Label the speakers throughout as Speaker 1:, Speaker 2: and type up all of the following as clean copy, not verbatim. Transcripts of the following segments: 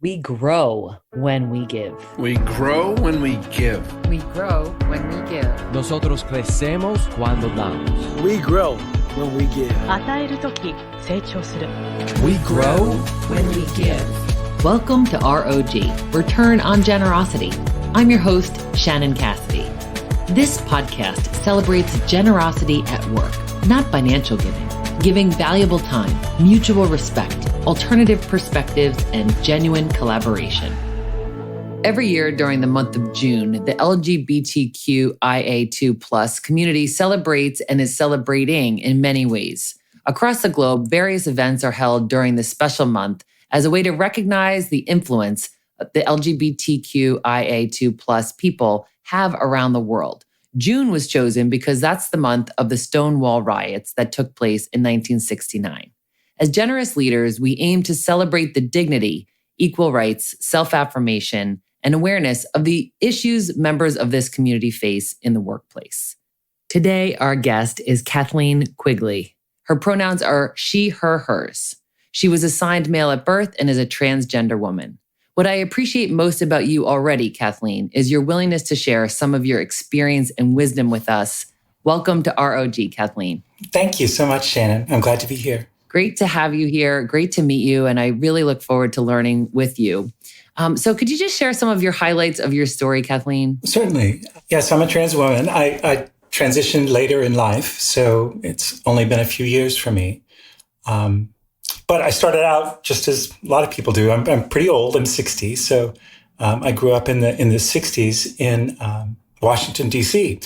Speaker 1: We grow when we give.
Speaker 2: We grow when we give.
Speaker 3: We grow when we give.
Speaker 4: Nosotros crecemos cuando damos.
Speaker 5: We grow when we give.
Speaker 6: 与えるとき、成長する。
Speaker 4: We grow when we give.
Speaker 1: Welcome to ROG, Return on Generosity. I'm your host, Shannon Cassidy. This podcast celebrates generosity at work, not financial giving valuable time, mutual respect, alternative perspectives, and genuine collaboration. Every year during the month of June, the LGBTQIA2+ community celebrates and is celebrating in many ways. Across the globe, various events are held during this special month as a way to recognize the influence the LGBTQIA2+ people have around the world. June was chosen because that's the month of the Stonewall riots that took place in 1969. As generous leaders, we aim to celebrate the dignity, equal rights, self-affirmation, and awareness of the issues members of this community face in the workplace. Today, our guest is Cathleen Quigley. Her pronouns are she, her, hers. She was assigned male at birth and is a transgender woman. What I appreciate most about you already, Cathleen, is your willingness to share some of your experience and wisdom with us. Welcome to ROG, Cathleen.
Speaker 7: Thank you so much, Shannon. I'm glad to be here.
Speaker 1: Great to have you here. Great to meet you. And I really look forward to learning with you. So could you just share some of your highlights of your story, Kathleen?
Speaker 7: Certainly. Yes, I'm a trans woman. I transitioned later in life, so it's only been a few years for me. But I started out just as a lot of people do. I'm pretty old. I'm 60. So I grew up in the 60s in Washington, D.C.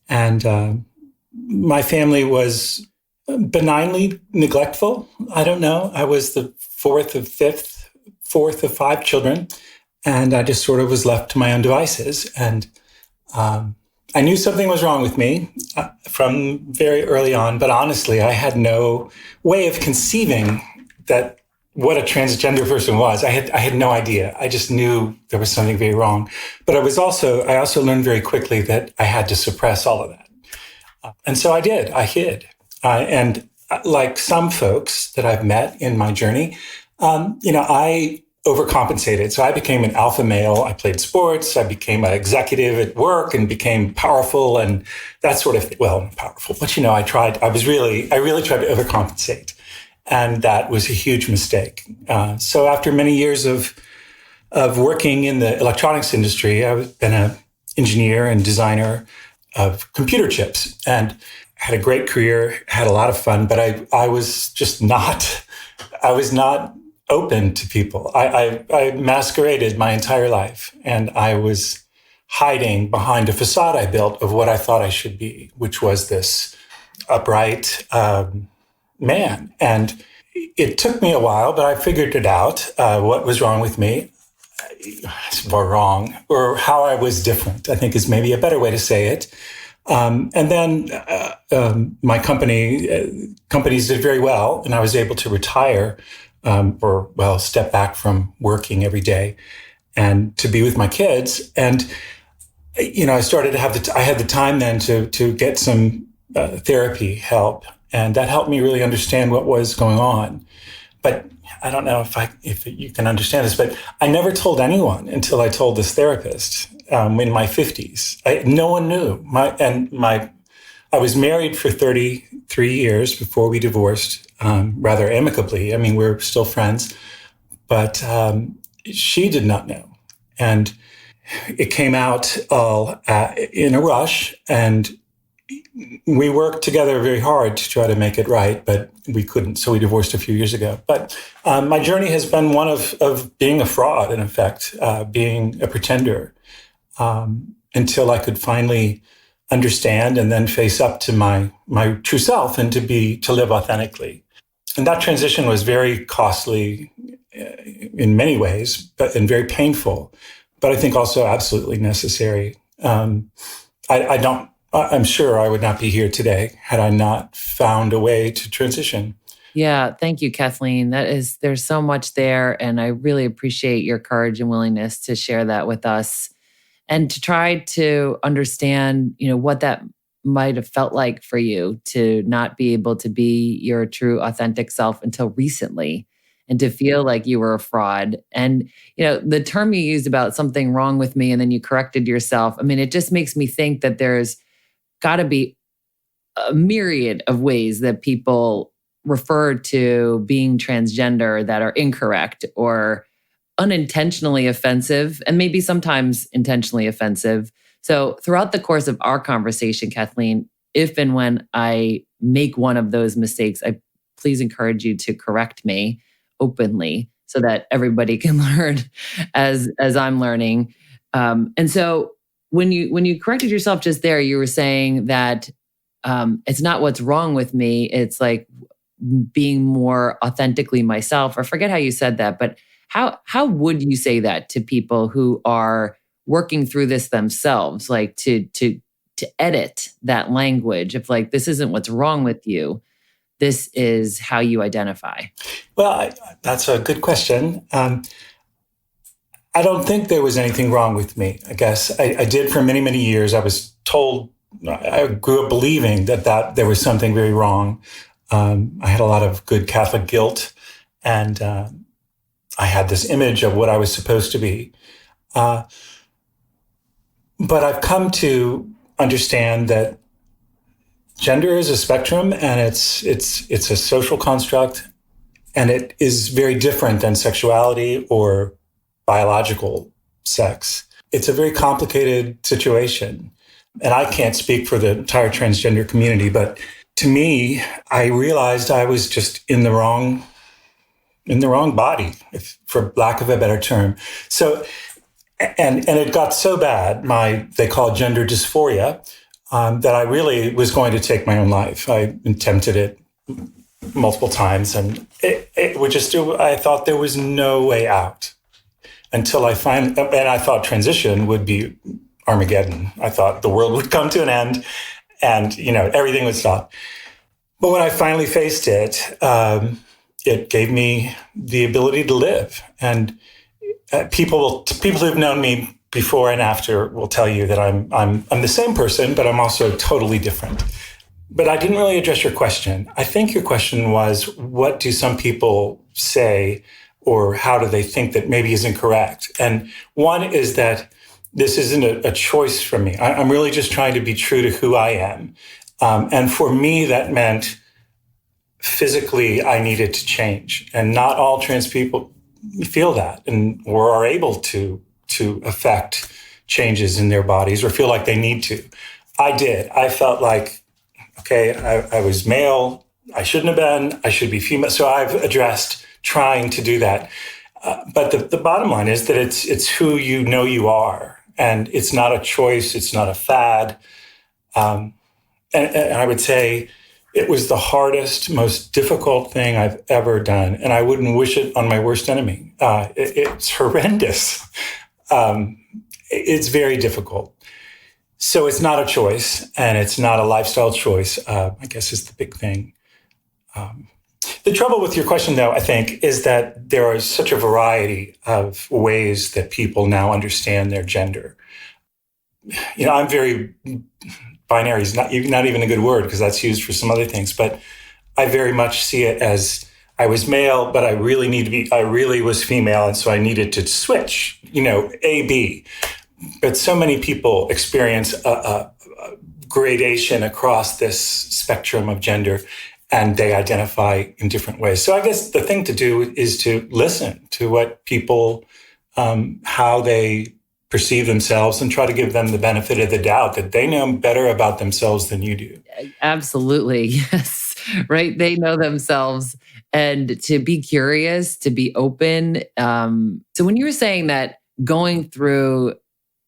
Speaker 7: And my family was benignly neglectful. I don't know. I was the fourth of five children. And I just sort of was left to my own devices. And I knew something was wrong with me from very early on. But honestly, I had no way of conceiving that what a transgender person was. I had no idea. I just knew there was something very wrong. But I also learned very quickly that I had to suppress all of that. And so I did. I hid. And like some folks that I've met in my journey, I overcompensated. So I became an alpha male. I played sports. I became an executive at work and became powerful and that sort of thing. Well, powerful, but I really tried to overcompensate. And that was a huge mistake. So after many years of working in the electronics industry, I've been an engineer and designer of computer chips and had a great career, had a lot of fun, but I was not open to people. I masqueraded my entire life and I was hiding behind a facade I built of what I thought I should be, which was this upright, man. And it took me a while, but I figured it out, what was wrong with me, or how I was different, I think is maybe a better way to say it. And then my companies did very well, and I was able to retire step back from working every day and to be with my kids. And, I started to I had the time then to get some therapy help. And that helped me really understand what was going on. But I don't know if you can understand this, but I never told anyone until I told this therapist in my 50s. No one knew. I was married for 33 years before we divorced, rather amicably. I mean, we're still friends, but she did not know. And it came out all in a rush, and we worked together very hard to try to make it right, but we couldn't. So we divorced a few years ago. But my journey has been one of being a fraud, in effect, being a pretender, until I could finally understand and then face up to my true self and to live authentically. And that transition was very costly in many ways, and very painful, but I think also absolutely necessary. I'm sure I would not be here today had I not found a way to transition.
Speaker 1: Yeah, thank you, Kathleen. There's so much there, and I really appreciate your courage and willingness to share that with us and to try to understand, what that might have felt like for you to not be able to be your true, authentic self until recently. and to feel like you were a fraud. And, the term you used about something wrong with me and then you corrected yourself. I mean, it just makes me think that there's got to be a myriad of ways that people refer to being transgender that are incorrect or unintentionally offensive, and maybe sometimes intentionally offensive. So throughout the course of our conversation, Kathleen, if and when I make one of those mistakes, I please encourage you to correct me openly so that everybody can learn as I'm learning. And so when you corrected yourself just there, you were saying that it's not what's wrong with me. It's like being more authentically myself, or forget how you said that, but how would you say that to people who are working through this themselves, like to edit that language of like, this isn't what's wrong with you, this is how you identify?
Speaker 7: Well, that's a good question. I don't think there was anything wrong with me. I guess I did for many, many years. I was told, I grew up believing that there was something very wrong. I had a lot of good Catholic guilt, and I had this image of what I was supposed to be. But I've come to understand that gender is a spectrum, and it's a social construct, and it is very different than sexuality or biological sex. It's a very complicated situation. And I can't speak for the entire transgender community, but to me, I realized I was just in the wrong body, for lack of a better term. So, and it got so bad, they call it gender dysphoria, that I really was going to take my own life. I attempted it multiple times, and it would just I thought there was no way out until I thought transition would be Armageddon. I thought the world would come to an end and, everything would stop. But when I finally faced it, it gave me the ability to live. And people who've known me before and after will tell you that I'm the same person, but I'm also totally different. But I didn't really address your question. I think your question was, what do some people say, or how do they think that maybe is incorrect? And one is that this isn't a choice for me. I'm really just trying to be true to who I am. And for me, that meant physically I needed to change. And not all trans people feel that or are able to affect changes in their bodies or feel like they need to. I did. I felt like, okay, I was male. I shouldn't have been. I should be female. So I've addressed trying to do that. But the bottom line is that it's who you are. And it's not a choice. It's not a fad. And I would say it was the hardest, most difficult thing I've ever done. And I wouldn't wish it on my worst enemy. It's horrendous. It's very difficult. So it's not a choice, and it's not a lifestyle choice, I guess is the big thing. The trouble with your question, though, I think, is that there is such a variety of ways that people now understand their gender. I'm very, binary is not even a good word because that's used for some other things, but I very much see it as I was male, but I really was female, and so I needed to switch, A, B. But so many people experience a gradation across this spectrum of gender, and they identify in different ways. So I guess the thing to do is to listen to what people, how they perceive themselves, and try to give them the benefit of the doubt that they know better about themselves than you do.
Speaker 1: Absolutely. Yes. Right. They know themselves, and to be curious, to be open. So when you were saying that going through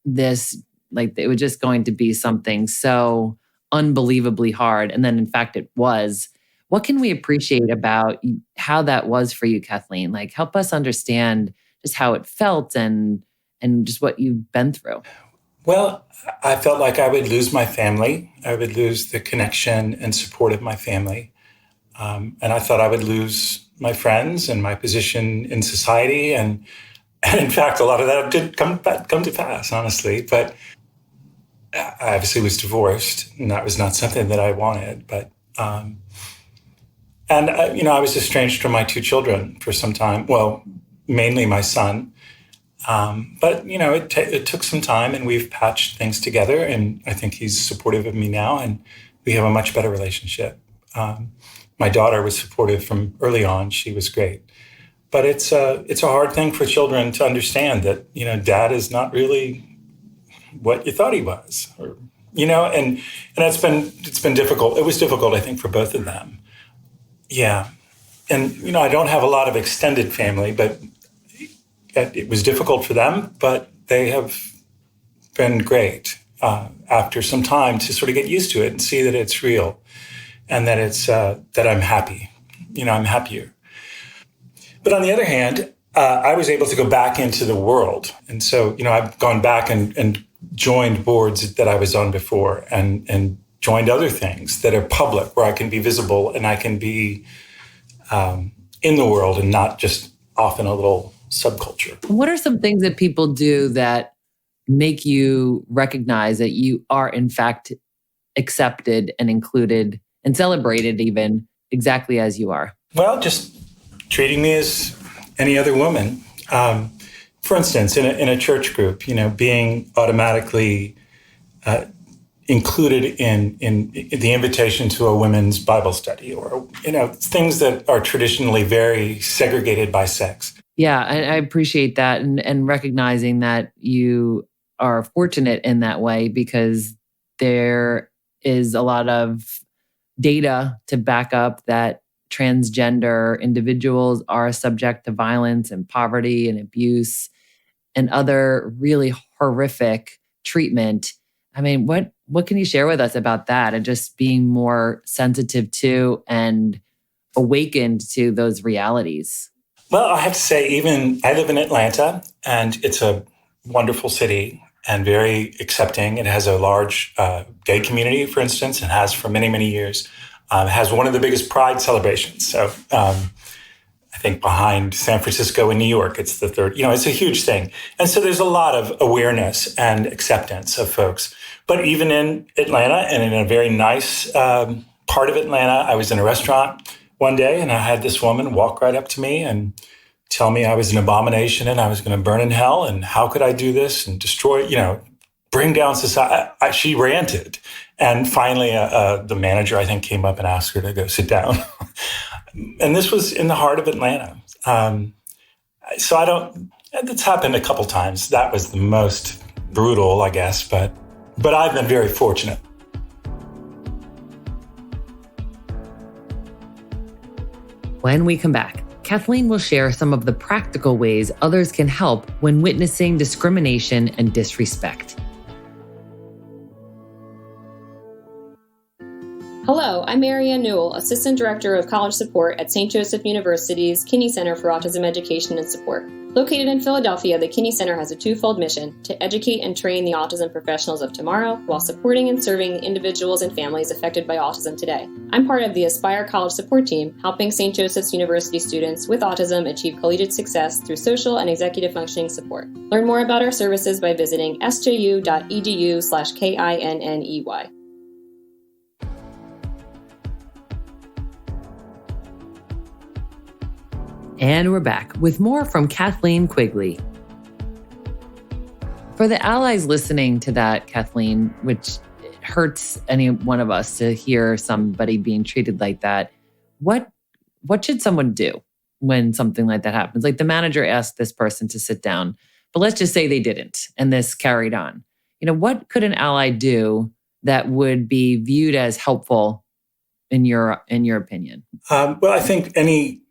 Speaker 1: this, like it was just going to be something so unbelievably hard, and then in fact it was, what can we appreciate about how that was for you, Kathleen? Like, help us understand just how it felt and just what you've been through.
Speaker 7: Well, I felt like I would lose my family. I would lose the connection and support of my family. And I thought I would lose my friends and my position in society. And in fact, a lot of that did come to pass, honestly. But I obviously was divorced, and that was not something that I wanted. But And, I was estranged from my two children for some time. Well, mainly my son. But, it took some time, and we've patched things together. And I think he's supportive of me now, and we have a much better relationship. My daughter was supportive from early on. She was great. But it's a hard thing for children to understand that, dad is not really what you thought he was, and it's been difficult. It was difficult, I think, for both of them. Yeah. And, I don't have a lot of extended family, but it was difficult for them, but they have been great after some time to sort of get used to it and see that it's real and that it's, that I'm happy. I'm happier. But on the other hand, I was able to go back into the world. And so, I've gone back and joined boards that I was on before and joined other things that are public where I can be visible and I can be in the world and not just off in a little subculture.
Speaker 1: What are some things that people do that make you recognize that you are in fact accepted and included and celebrated even exactly as you are?
Speaker 7: Well, just treating me as any other woman. For instance, in a church group, being automatically included in the invitation to a women's Bible study, or things that are traditionally very segregated by sex.
Speaker 1: Yeah, I appreciate that, and recognizing that you are fortunate in that way, because there is a lot of data to back up that transgender individuals are subject to violence and poverty and abuse and other really horrific treatment. I mean, what can you share with us about that and just being more sensitive to and awakened to those realities?
Speaker 7: Well, I have to say, I live in Atlanta, and it's a wonderful city and very accepting. It has a large gay community, for instance, and has for many, many years. It has one of the biggest pride celebrations. So I think behind San Francisco and New York, it's the third, it's a huge thing. And so there's a lot of awareness and acceptance of folks. But even in Atlanta, and in a very nice part of Atlanta, I was in a restaurant one day, and I had this woman walk right up to me and tell me I was an abomination and I was going to burn in hell, and how could I do this and destroy, bring down society. She ranted. And finally, the manager, I think, came up and asked her to go sit down. And this was in the heart of Atlanta. It's happened a couple times. That was the most brutal, I guess, but I've been very fortunate.
Speaker 1: When we come back, Cathleen will share some of the practical ways others can help when witnessing discrimination and disrespect.
Speaker 8: Hello, I'm Marianne Newell, Assistant Director of College Support at St. Joseph University's Kinney Center for Autism Education and Support. Located in Philadelphia, the Kinney Center has a twofold mission: to educate and train the autism professionals of tomorrow while supporting and serving the individuals and families affected by autism today. I'm part of the Aspire College Support Team, helping St. Joseph's University students with autism achieve collegiate success through social and executive functioning support. Learn more about our services by visiting sju.edu/KINNEY.
Speaker 1: And we're back with more from Cathleen Quigley. For the allies listening to that, Cathleen, which hurts any one of us to hear somebody being treated like that, what should someone do when something like that happens? Like the manager asked this person to sit down, but let's just say they didn't, and this carried on. What could an ally do that would be viewed as helpful in your opinion?
Speaker 7: Well, I think any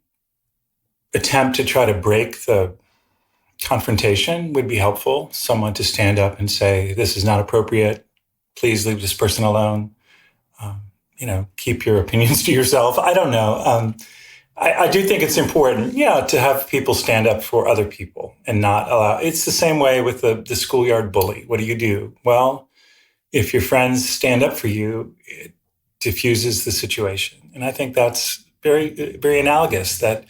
Speaker 7: attempt to try to break the confrontation would be helpful. Someone to stand up and say, this is not appropriate. Please leave this person alone. Keep your opinions to yourself. I don't know. I do think it's important, to have people stand up for other people and not allow. It's the same way with the schoolyard bully. What do? Well, if your friends stand up for you, it diffuses the situation. And I think that's very, very analogous that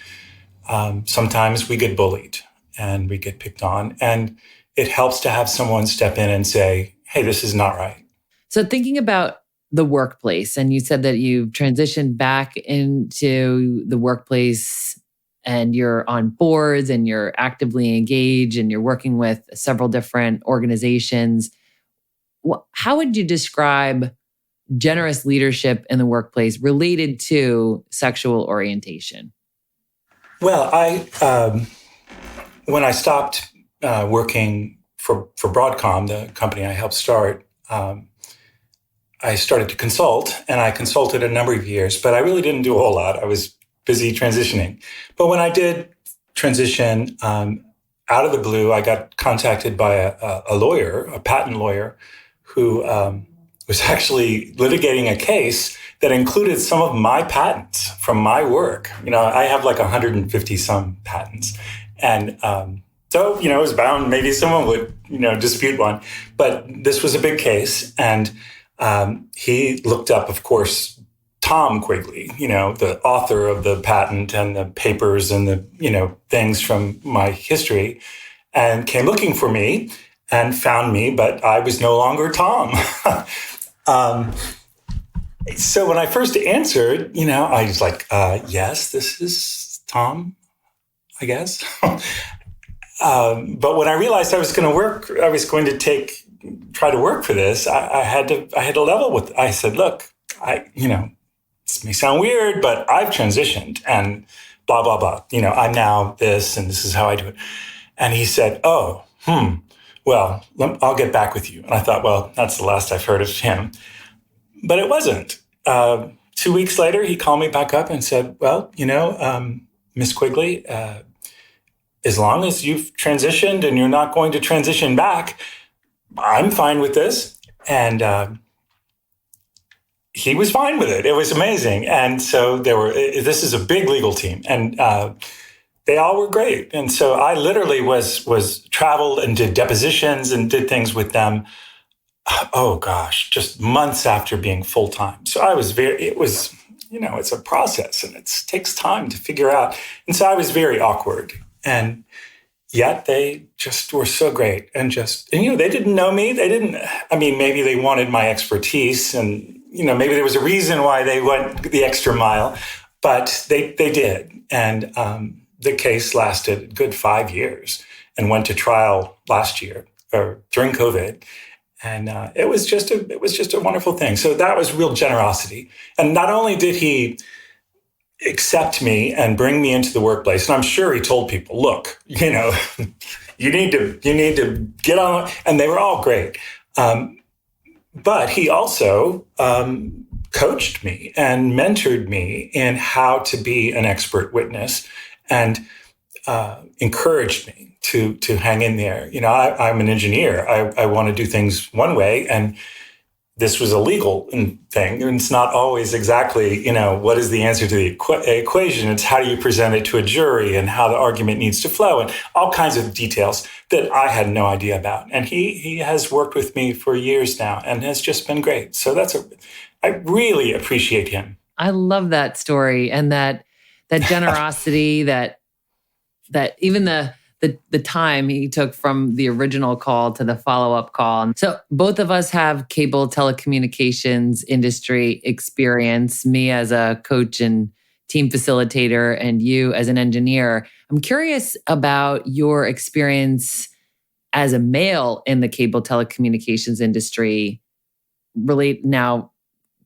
Speaker 7: sometimes we get bullied and we get picked on, and it helps to have someone step in and say, hey, this is not right.
Speaker 1: So thinking about the workplace. And you said that you've transitioned back into the workplace and you're on boards and you're actively engaged and you're working with several different organizations. How would you describe generous leadership in the workplace related to sexual orientation?
Speaker 7: Well, when I stopped working for Broadcom, the company I helped start, I started to consult, and I consulted a number of years, but I really didn't do a whole lot. I was busy transitioning. But when I did transition, out of the blue, I got contacted by a lawyer, a patent lawyer, who was actually litigating a case that included some of my patents from my work. I have like 150 some patents. And so, it was bound, maybe someone would, dispute one. But this was a big case. And he looked up, of course, Tom Quigley, the author of the patent and the papers and the, things from my history, and came looking for me and found me, but I was no longer Tom. So when I first answered, I was like, yes, this is Tom, I guess. But when I realized I was going to try to work for this, I had to level with it. I said, look, this may sound weird, but I've transitioned and blah, blah, blah. I'm now this and this is how I do it. And he said, well, I'll get back with you. And I thought, well, that's the last I've heard of him. But it wasn't. 2 weeks later, he called me back up and said, well, Miss Quigley, as long as you've transitioned and you're not going to transition back, I'm fine with this. And he was fine with it. It was amazing. And so this is a big legal team, and they all were great. And so I literally was traveled and did depositions and did things with them. Oh gosh, just months after being full time. So it's a process and it takes time to figure out. And so I was very awkward, and yet they just were so great and they didn't know me. Maybe they wanted my expertise, and, maybe there was a reason why they went the extra mile, but they did. And the case lasted a good 5 years and went to trial last year or during COVID. And it was just a wonderful thing. So that was real generosity. And not only did he accept me and bring me into the workplace, and I'm sure he told people, look, you need to get on, and they were all great. But he also coached me and mentored me in how to be an expert witness, and encouraged me to hang in there. I'm an engineer. I want to do things one way, and this was a legal thing. And it's not always exactly, what is the answer to the equation. It's how do you present it to a jury and how the argument needs to flow and all kinds of details that I had no idea about. And he has worked with me for years now and has just been great. So I really appreciate him.
Speaker 1: I love that story and that generosity, that even the time he took from the original call to the follow-up call. So both of us have cable telecommunications industry experience, me as a coach and team facilitator and you as an engineer. I'm curious about your experience as a male in the cable telecommunications industry, now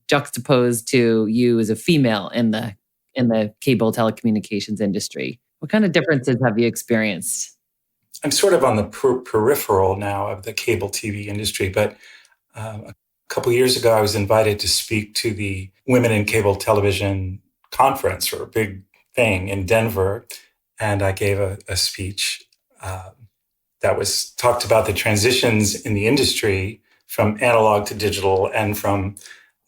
Speaker 1: juxtaposed to you as a female in the cable telecommunications industry. What kind of differences have you experienced?
Speaker 7: I'm sort of on the peripheral now of the cable TV industry, but a couple of years ago, I was invited to speak to the Women in Cable Television Conference, or a big thing in Denver, and I gave a speech that talked about the transitions in the industry from analog to digital, and from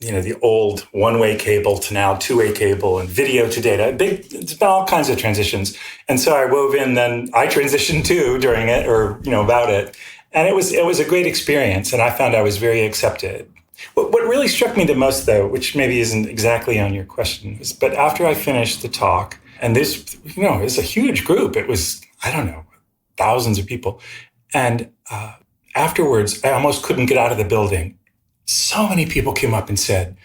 Speaker 7: the old one-way cable to now two-way cable, and video to data. It's been all kinds of transitions. And so I wove in, then I transitioned too during it, or, about it. And it was a great experience. And I found I was very accepted. What really struck me the most, though, which maybe isn't exactly on your question, but after I finished the talk, and this, it was a huge group. It was, thousands of people. And afterwards, I almost couldn't get out of the building. so many people came up and said,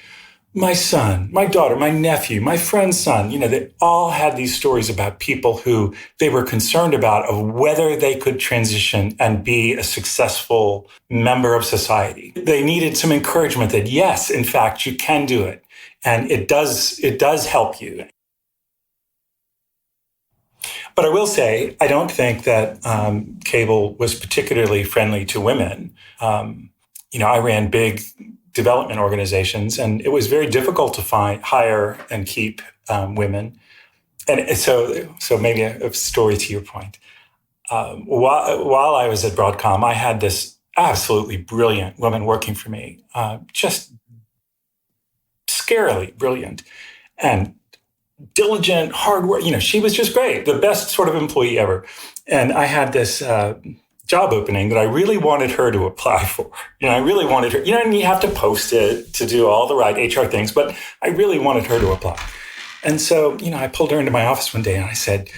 Speaker 7: my son, my daughter, my nephew, my friend's son, they all had these stories about people who they were concerned about of whether they could transition and be a successful member of society. They needed some encouragement that, yes, in fact, you can do it. And it does help you. But I will say, I don't think that cable was particularly friendly to women. I ran big development organizations, and it was very difficult to hire and keep women. And so maybe a story to your point. While I was at Broadcom, I had this absolutely brilliant woman working for me, just scarily brilliant and diligent, hard work. She was just great, the best sort of employee ever. And I had this job opening that I really wanted her to apply for. I really wanted her, and you have to post it to do all the right HR things, but I really wanted her to apply. And so, I pulled her into my office one day and I said,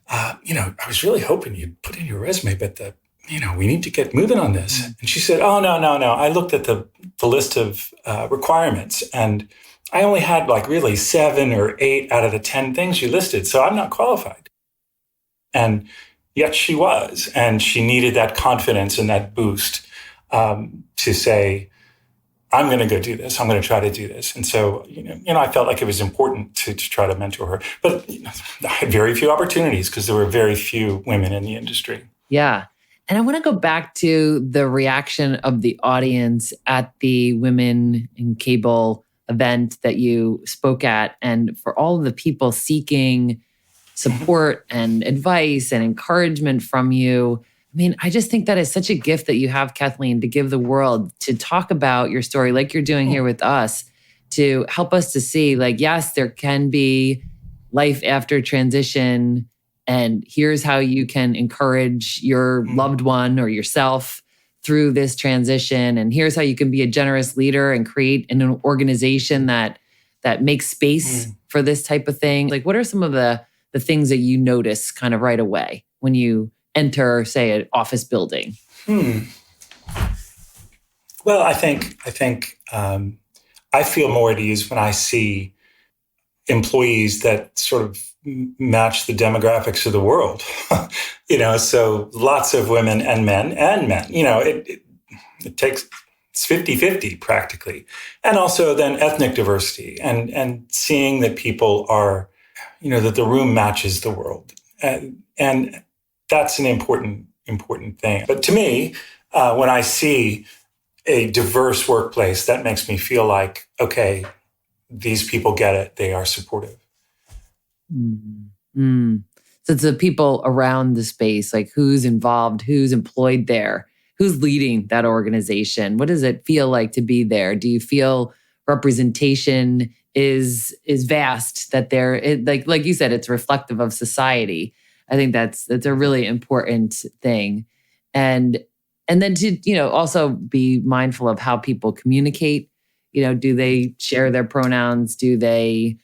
Speaker 7: I was really hoping you'd put in your resume, but we need to get moving on this. And she said, oh, no. I looked at the list of requirements, and I only had really 7 or 8 out of the 10 things you listed, so I'm not qualified. And yet she was, and she needed that confidence and that boost to say, I'm going to go do this. I'm going to try to do this. And so, I felt like it was important to try to mentor her. But I had very few opportunities because there were very few women in the industry.
Speaker 1: Yeah. And I want to go back to the reaction of the audience at the Women in Cable event that you spoke at, and for all of the people seeking support and advice and encouragement from you. I mean, I just think that is such a gift that you have, Cathleen, to give the world, to talk about your story like you're doing here with us, to help us to see, yes, there can be life after transition, and here's how you can encourage your loved one or yourself through this transition. And here's how you can be a generous leader and create an organization that makes space for this type of thing. What are some of the things that you notice kind of right away when you enter, say, an office building?
Speaker 7: Well, I think I feel more at ease when I see employees that sort of match the demographics of the world. So lots of women and men. It takes, it's 50-50 practically. And also then ethnic diversity and seeing that people are, that the room matches the world. And that's an important thing. But to me, when I see a diverse workplace, that makes me feel like, okay, these people get it. They are supportive.
Speaker 1: Mm-hmm. So it's the people around the space, who's involved, who's employed there, who's leading that organization. What does it feel like to be there? Do you feel representation is vast, that there, like you said, it's reflective of society? I think that's a really important thing. And then to, also be mindful of how people communicate. Do they share their pronouns? Do they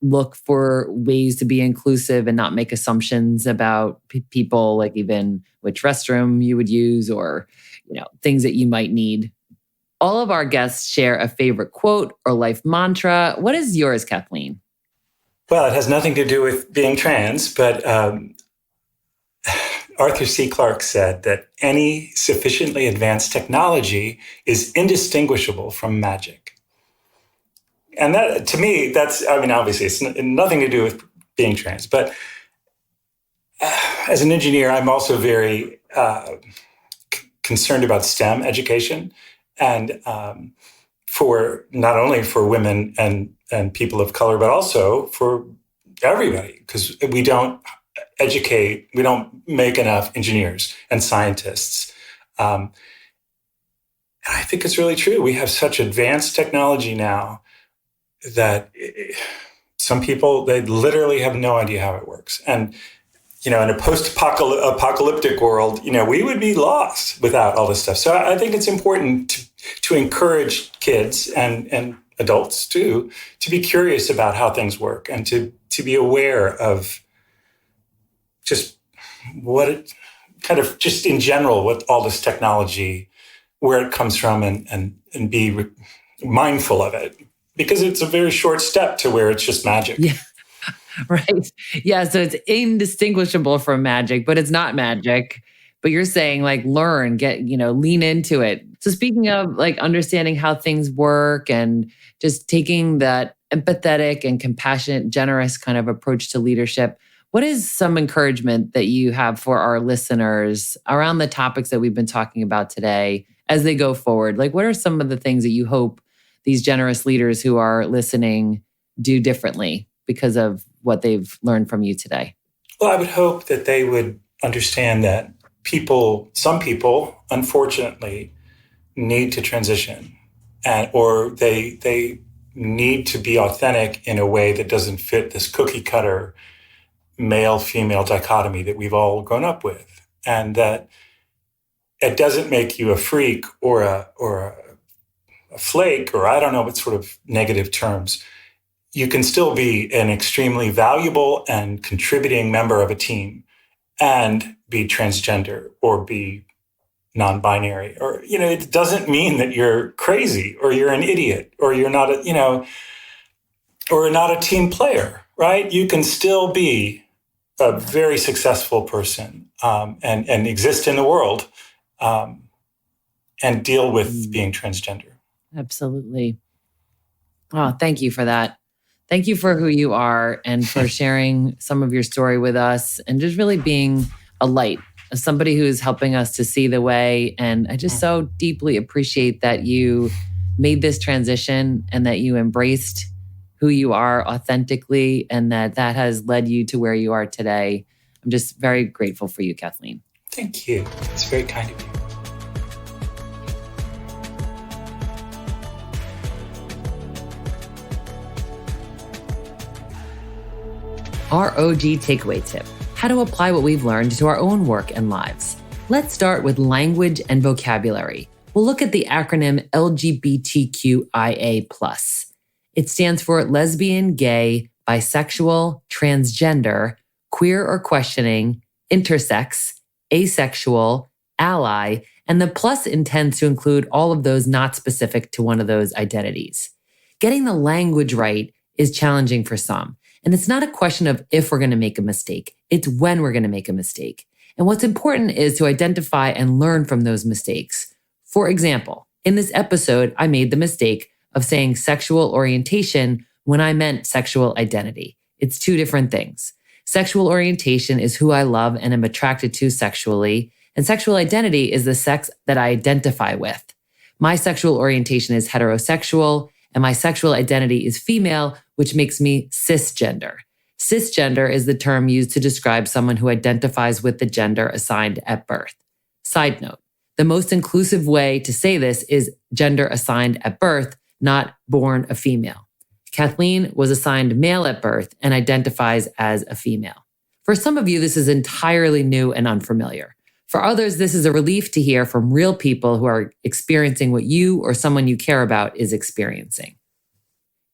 Speaker 1: look for ways to be inclusive and not make assumptions about people, even which restroom you would use or, things that you might need? All of our guests share a favorite quote or life mantra. What is yours, Cathleen?
Speaker 7: Well, it has nothing to do with being trans, but Arthur C. Clarke said that any sufficiently advanced technology is indistinguishable from magic. And that, to me, obviously it's nothing to do with being trans, but as an engineer, I'm also very concerned about STEM education, and for not only for women and people of color, but also for everybody, because we don't make enough engineers and scientists. And I think it's really true. We have such advanced technology now that some people, they literally have no idea how it works. And, in a post-apocalyptic world, we would be lost without all this stuff. So I think it's important to encourage kids and adults too, to be curious about how things work and to be aware of just just in general, what all this technology, where it comes from and be mindful of it, because it's a very short step to where it's just magic.
Speaker 1: Yeah. Right. Yeah. So it's indistinguishable from magic, but it's not magic. But you're saying like learn, lean into it. So speaking of like understanding how things work and just taking that empathetic and compassionate, generous kind of approach to leadership, what is some encouragement that you have for our listeners around the topics that we've been talking about today as they go forward? Like, what are some of the things that you hope these generous leaders who are listening do differently because of what they've learned from you today?
Speaker 7: Well, I would hope that they would understand that some people, unfortunately, need to transition, or they need to be authentic in a way that doesn't fit this cookie cutter male-female dichotomy that we've all grown up with, and that it doesn't make you a freak or a flake, or I don't know what sort of negative terms. You can still be an extremely valuable and contributing member of a team and be transgender or be non-binary, or, it doesn't mean that you're crazy or you're an idiot or you're not or not a team player, right? You can still be a very successful person and exist in the world and deal with being transgender. Absolutely.
Speaker 1: Oh, thank you for that. Thank you for who you are and for sharing some of your story with us and just really being a light, as somebody who is helping us to see the way. And I just so deeply appreciate that you made this transition and that you embraced who you are authentically and that has led you to where you are today. I'm just very grateful for you, Kathleen.
Speaker 7: Thank you. It's very kind of you.
Speaker 1: ROG takeaway tip: how to apply what we've learned to our own work and lives. Let's start with language and vocabulary. We'll look at the acronym LGBTQIA+. It stands for lesbian, gay, bisexual, transgender, queer or questioning, intersex, asexual, ally, and the plus intends to include all of those not specific to one of those identities. Getting the language right is challenging for some. And it's not a question of if we're going to make a mistake. It's when we're going to make a mistake. And what's important is to identify and learn from those mistakes. For example, in this episode, I made the mistake of saying sexual orientation when I meant sexual identity. It's two different things. Sexual orientation is who I love and am attracted to sexually, and sexual identity is the sex that I identify with. My sexual orientation is heterosexual, and my sexual identity is female, which makes me cisgender. Cisgender is the term used to describe someone who identifies with the gender assigned at birth. Side note, the most inclusive way to say this is gender assigned at birth, not born a female. Kathleen was assigned male at birth and identifies as a female. For some of you, this is entirely new and unfamiliar. For others, this is a relief to hear from real people who are experiencing what you or someone you care about is experiencing.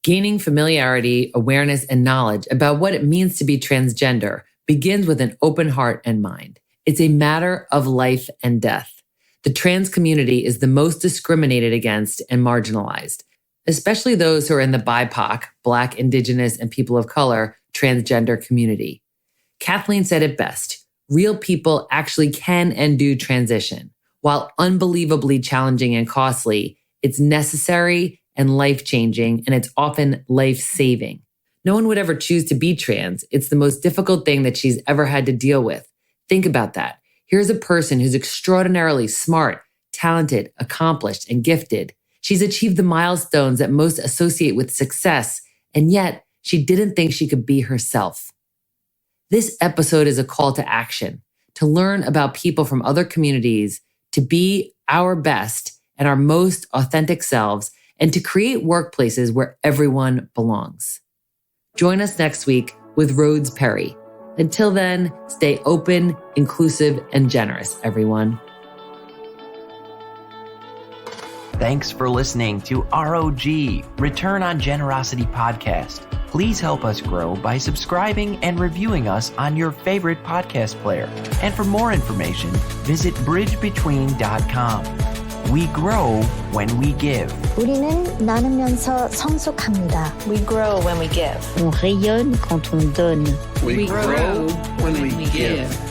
Speaker 1: Gaining familiarity, awareness, and knowledge about what it means to be transgender begins with an open heart and mind. It's a matter of life and death. The trans community is the most discriminated against and marginalized, especially those who are in the BIPOC, Black, Indigenous, and people of color, transgender community. Kathleen said it best. Real people actually can and do transition. While unbelievably challenging and costly, it's necessary and life-changing, and it's often life-saving. No one would ever choose to be trans. It's the most difficult thing that she's ever had to deal with. Think about that. Here's a person who's extraordinarily smart, talented, accomplished, and gifted. She's achieved the milestones that most associate with success, and yet she didn't think she could be herself. This episode is a call to action, to learn about people from other communities, to be our best and our most authentic selves, and to create workplaces where everyone belongs. Join us next week with Rhodes Perry. Until then, stay open, inclusive, and generous, everyone.
Speaker 9: Thanks for listening to ROG, Return on Generosity Podcast. Please help us grow by subscribing and reviewing us on your favorite podcast player. And for more information, visit bridgebetween.com. We grow when we give.
Speaker 10: 우리는 나누면서 성숙합니다.
Speaker 11: We grow when we give.
Speaker 12: On rayonne quand on donne.
Speaker 2: We grow when we give.